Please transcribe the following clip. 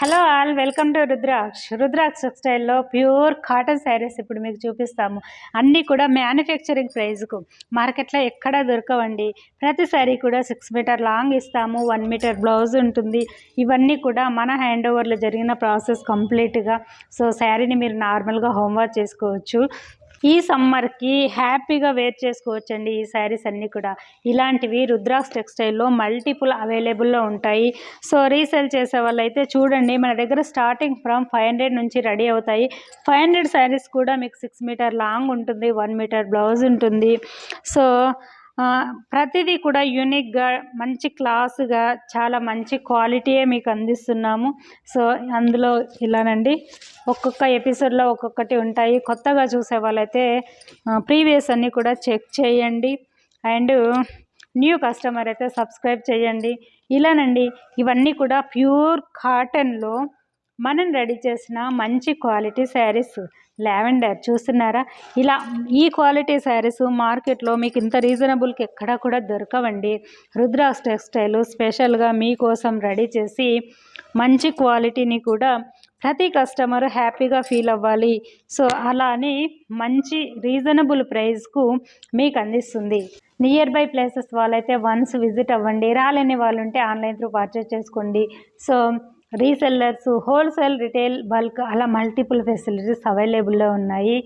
Hello all, welcome to Rudraksha టెక్స్టైల్లో pure cotton saris ఇప్పుడు మీకు చూపిస్తాము. అన్నీ కూడా మ్యానుఫ్యాక్చరింగ్ ప్రైస్కు మార్కెట్లో ఎక్కడా దొరకవండి. ప్రతి శారీ కూడా 6 మీటర్ లాంగ్ ఇస్తాము, 1 మీటర్ బ్లౌజ్ ఉంటుంది. ఇవన్నీ కూడా మన హ్యాండ్ ఓవర్లో జరిగిన ప్రాసెస్ కంప్లీట్గా. సో శారీని మీరు నార్మల్గా హోంవర్క్ చేసుకోవచ్చు. ఈ సమ్మర్కి హ్యాపీగా వేర్ చేసుకోవచ్చండి. ఈ శారీస్ అన్నీ కూడా ఇలాంటివి రుద్రాక్ష టెక్స్టైల్లో మల్టిపుల్ అవైలబుల్లో ఉంటాయి. సో రీసేల్ చేసే వాళ్ళు అయితే చూడండి, మన దగ్గర స్టార్టింగ్ ఫ్రమ్ 500 నుంచి రెడీ అవుతాయి. 500 శారీస్ కూడా మీకు 6 మీటర్ లాంగ్ ఉంటుంది, 1 మీటర్ బ్లౌజ్ ఉంటుంది. సో ప్రతిదీ కూడా యూనిక్గా, మంచి క్లాసుగా, చాలా మంచి క్వాలిటీయే మీకు అందిస్తున్నాము. సో అందులో ఇలానండి, ఒక్కొక్క ఎపిసోడ్లో ఒక్కొక్కటి ఉంటాయి. కొత్తగా చూసే వాళ్ళైతే ప్రీవియస్ అన్నీ కూడా చెక్ చేయండి. అండ్ న్యూ కస్టమర్ అయితే సబ్స్క్రైబ్ చేయండి. ఇలానండి, ఇవన్నీ కూడా ప్యూర్ కాటన్లో మనం రెడీ చేసిన మంచి క్వాలిటీ శారీస్. లావెండర్ చూస్తున్నారా, ఇలా ఈ క్వాలిటీ శారీస్ మార్కెట్లో మీకు ఇంత రీజనబుల్కి ఎక్కడా కూడా దొరకవండి. రుద్రాక్ష టెక్స్టైల్ స్పెషల్గా మీకోసం రెడీ చేసి మంచి క్వాలిటీని కూడా ప్రతి కస్టమర్ హ్యాపీగా ఫీల్ అవ్వాలి. సో అలా అని మంచి రీజనబుల్ ప్రైస్కు మీకు అందిస్తుంది. నియర్ బై ప్లేసెస్ వాళ్ళైతే వన్స్ విజిట్ అవ్వండి. రాలేని వాళ్ళు ఉంటే ఆన్లైన్ త్రూ పర్చేస్ చేసుకోండి. So resellers, wholesale, retail, bulk అలా మల్టిపుల్ ఫెసిలిటీస్ అవైలబుల్లో ఉన్నాయి.